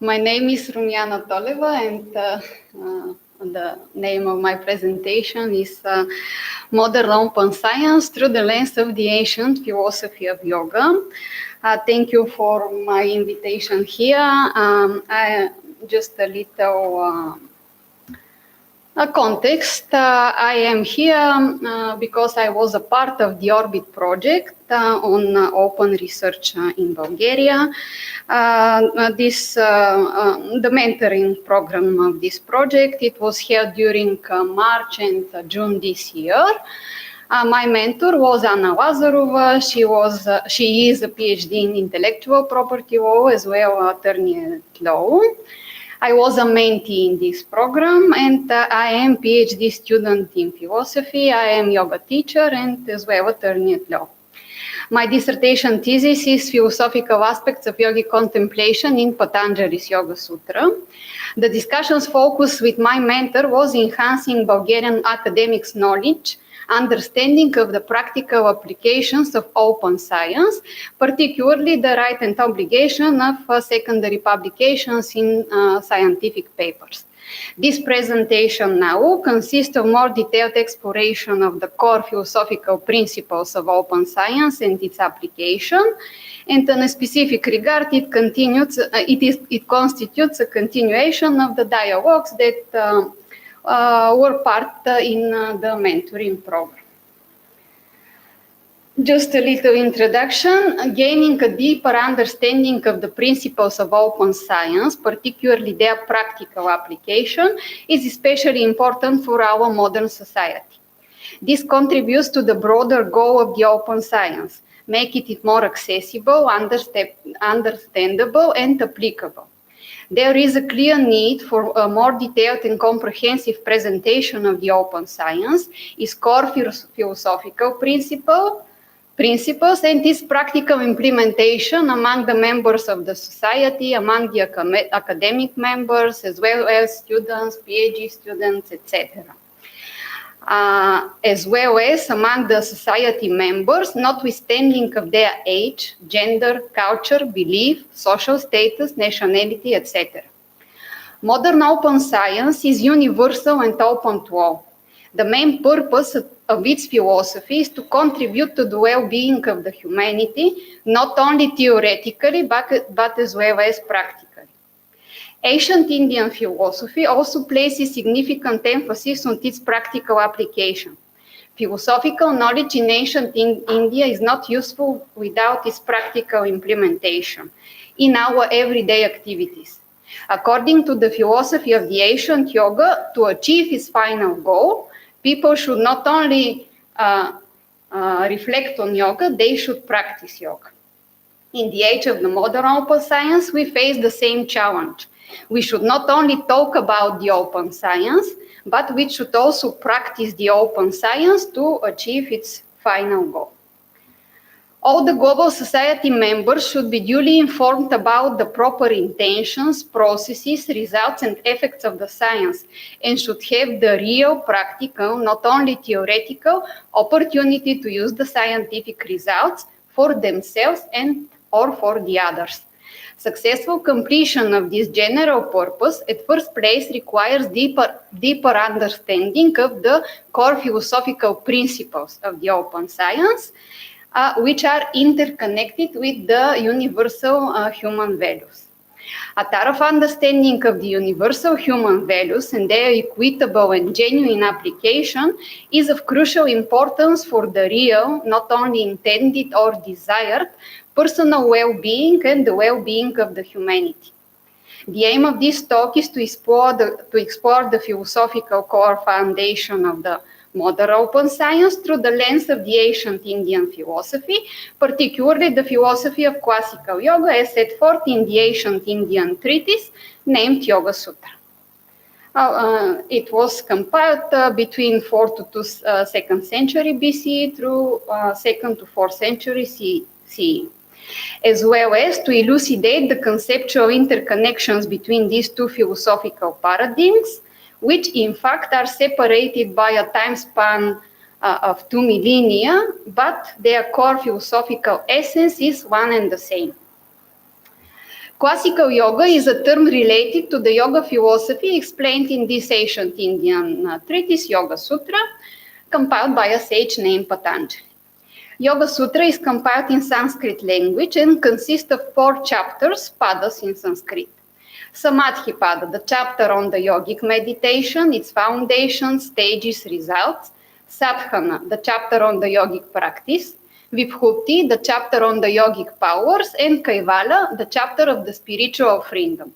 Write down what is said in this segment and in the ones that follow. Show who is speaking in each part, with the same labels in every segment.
Speaker 1: My name is Rumyana Toleva, and the name of my presentation is Modern Open Science Through the Lens of the Ancient Philosophy of Yoga. Thank you for my invitation here. Just a little context. I am here because I was a part of the Orbit project on open research in Bulgaria. The mentoring program of this project, it was held during March and June this year. My mentor was Anna Lazarova. She is a PhD in intellectual property law as well attorney at law. I was a mentee in this program, and I am PhD student in philosophy. I am yoga teacher and as well attorney at law. My dissertation thesis is Philosophical Aspects of Yogic Contemplation in Patanjali's Yoga Sutra. The discussion's focus with my mentor was enhancing Bulgarian academics' knowledge, understanding of the practical applications of open science, particularly the right and obligation of secondary publications in scientific papers. This presentation now consists of more detailed exploration of the core philosophical principles of open science and its application. And in a specific regard, it constitutes a continuation of the dialogues that were part in the mentoring program. Just a little introduction. Gaining a deeper understanding of the principles of open science, particularly their practical application, is especially important for our modern society. This contributes to the broader goal of the open science, making it more accessible, understandable, and applicable. There is a clear need for a more detailed and comprehensive presentation of the open science, its core philosophical principles, and its practical implementation among the members of the society, among the academic members, as well as students, PhD students, etc. As well as among the society members, notwithstanding of their age, gender, culture, belief, social status, nationality, etc. Modern open science is universal and open to all. The main purpose of its philosophy is to contribute to the well-being of the humanity, not only theoretically, but as well as practically. Ancient Indian philosophy also places significant emphasis on its practical application. Philosophical knowledge in ancient India is not useful without its practical implementation in our everyday activities. According to the philosophy of the ancient yoga, to achieve its final goal, people should not only reflect on yoga, they should practice yoga. In the age of the modern open science, we face the same challenge. We should not only talk about the open science, but we should also practice the open science to achieve its final goal. All the global society members should be duly informed about the proper intentions, processes, results, and effects of the science, and should have the real, practical, not only theoretical, opportunity to use the scientific results for themselves and or for the others. Successful completion of this general purpose at first place requires deeper understanding of the core philosophical principles of the open science, which are interconnected with the universal human values. A thorough understanding of the universal human values and their equitable and genuine application is of crucial importance for the real, not only intended or desired, personal well-being and the well-being of the humanity. The aim of this talk is to explore the philosophical core foundation of the modern open science through the lens of the ancient Indian philosophy, particularly the philosophy of classical yoga as set forth in the ancient Indian treatise named Yoga Sutra. It was compiled between 4th to 2nd century BCE through 2nd to 4th century CE. As well as to elucidate the conceptual interconnections between these two philosophical paradigms, which in fact are separated by a time span of 2 millennia, but their core philosophical essence is one and the same. Classical yoga is a term related to the yoga philosophy explained in this ancient Indian treatise, Yoga Sutra, compiled by a sage named Patanjali. Yoga Sutra is compiled in Sanskrit language and consists of 4 chapters, padas in Sanskrit. Samadhipada, the chapter on the yogic meditation, its foundations, stages, results. Sadhana, the chapter on the yogic practice. Vibhuti, the chapter on the yogic powers. And Kaivala, the chapter of the spiritual freedom.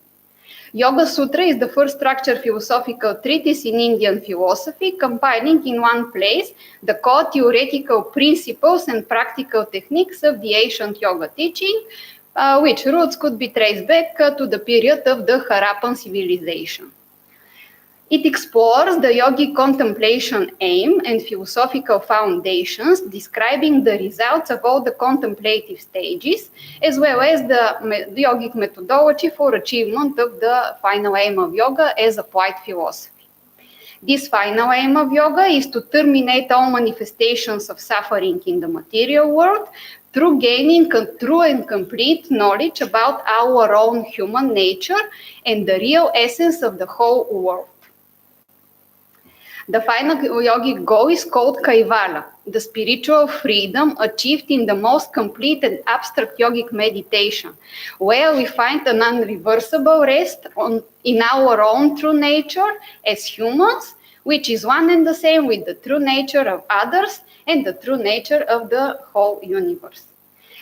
Speaker 1: Yoga Sutra is the first structured philosophical treatise in Indian philosophy, compiling in one place the core theoretical principles and practical techniques of the ancient yoga teaching, which roots could be traced back to the period of the Harappan civilization. It explores the yogic contemplation aim and philosophical foundations, describing the results of all the contemplative stages, as well as the yogic methodology for achievement of the final aim of yoga as applied philosophy. This final aim of yoga is to terminate all manifestations of suffering in the material world through gaining true and complete knowledge about our own human nature and the real essence of the whole world. The final yogic goal is called Kaivala, the spiritual freedom achieved in the most complete and abstract yogic meditation, where we find an unreversible rest in our own true nature as humans, which is one and the same with the true nature of others and the true nature of the whole universe.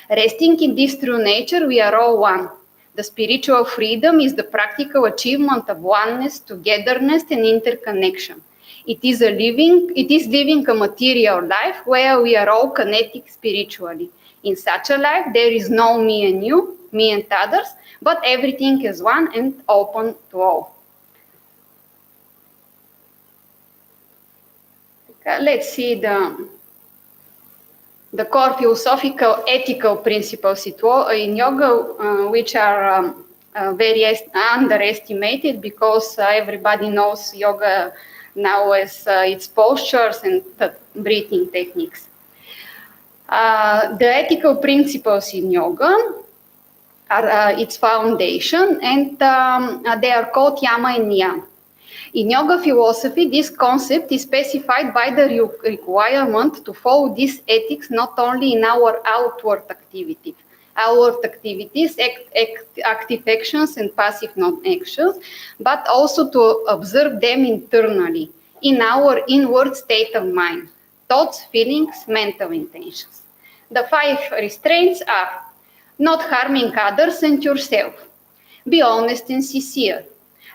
Speaker 1: Resting in this true nature, we are all one. The spiritual freedom is the practical achievement of oneness, togetherness, and interconnection. It is living a material life where we are all connected spiritually. In such a life, there is no me and you, me and others, but everything is one and open to all. Okay, let's see the core philosophical ethical principles in yoga, which are very underestimated because everybody knows yoga now as its postures and breathing techniques. The ethical principles in yoga are its foundation, and they are called yama and niyama. In yoga philosophy, this concept is specified by the requirement to follow these ethics not only in our outward activities, active actions and passive non-actions, but also to observe them internally in our inward state of mind, thoughts, feelings, mental intentions. The 5 restraints are not harming others and yourself. Be honest and sincere.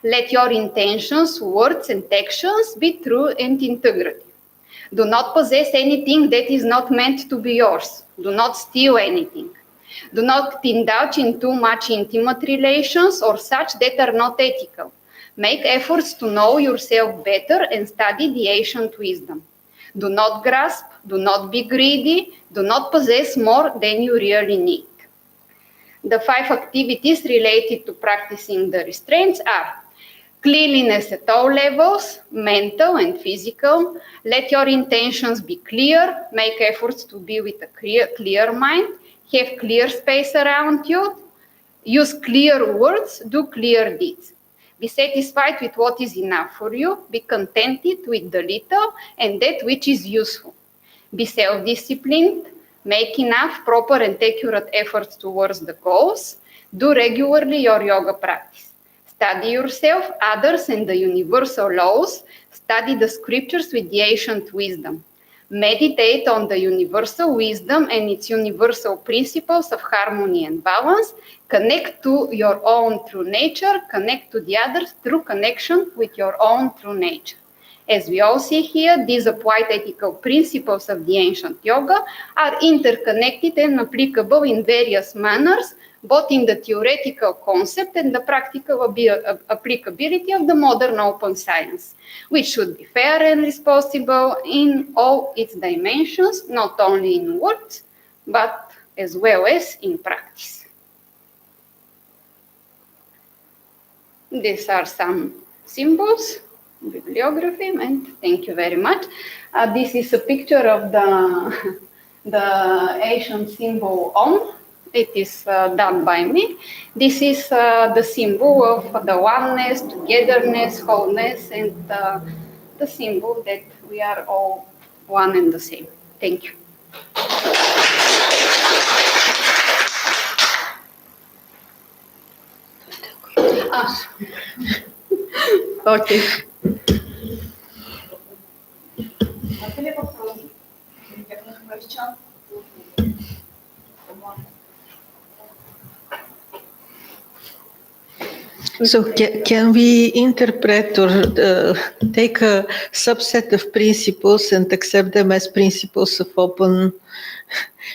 Speaker 1: Let your intentions, words, and actions be true and integrative. Do not possess anything that is not meant to be yours. Do not steal anything. Do not indulge in too much intimate relations or such that are not ethical. Make efforts to know yourself better and study the ancient wisdom. Do not grasp, do not be greedy, do not possess more than you really need. The 5 activities related to practicing the restraints are cleanliness at all levels, mental and physical. Let your intentions be clear. Make efforts to be with a clear mind. Have clear space around you. Use clear words. Do clear deeds. Be satisfied with what is enough for you. Be contented with the little and that which is useful. Be self-disciplined. Make enough, proper, and accurate efforts towards the goals. Do regularly your yoga practice. Study yourself, others, and the universal laws. Study the scriptures with the ancient wisdom. Meditate on the universal wisdom and its universal principles of harmony and balance. Connect to your own true nature. Connect to the others through connection with your own true nature. As we all see here, these applied ethical principles of the ancient yoga are interconnected and applicable in various manners, both in the theoretical concept and the practical applicability of the modern open science, which should be fair and responsible in all its dimensions, not only in words, but as well as in practice. These are some symbols, bibliography, and thank you very much. This is a picture of the ancient symbol Om, it is done by me. This is the symbol of the oneness, togetherness, wholeness, and the symbol that we are all one and the same. Thank you. Okay.
Speaker 2: So can we interpret or take a subset of principles and accept them as principles of open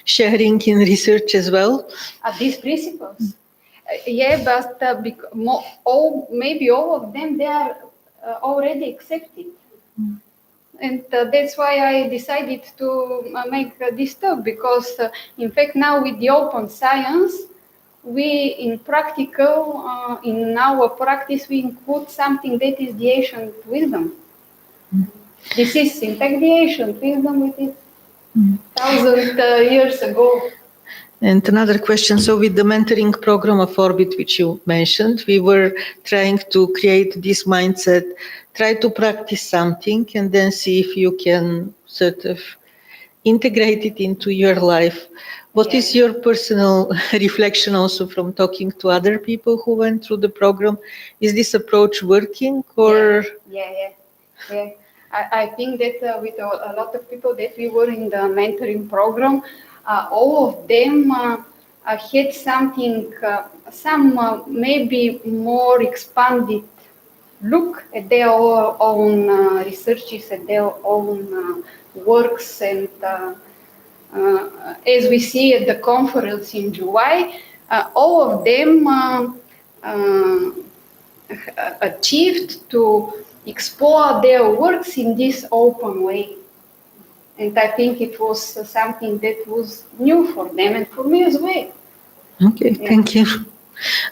Speaker 2: sharing in research as well?
Speaker 1: These principles? Yeah, but maybe all of them, they are already accepted. And that's why I decided to make this talk, because in fact now with the open science, we in practical, in our practice, we include something that is the ancient wisdom. This is in fact the ancient wisdom, it is 1,000 years ago.
Speaker 2: And another question, so with the mentoring program of Orbit, which you mentioned, we were trying to create this mindset, try to practice something and then see if you can sort of integrate it into your life. What is your personal reflection also from talking to other people who went through the program? Is this approach working or?
Speaker 1: Yeah. I think that with a lot of people that we were in the mentoring program, all of them had something, maybe more expanded look at their own researches, at their own works, and as we see at the conference in July, all of them achieved to explore their works in this open way. And I think it was something that was new for them and for me as well.
Speaker 2: Okay, thank you.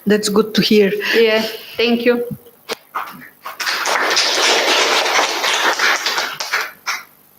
Speaker 2: That's good to hear.
Speaker 1: Yeah, thank you.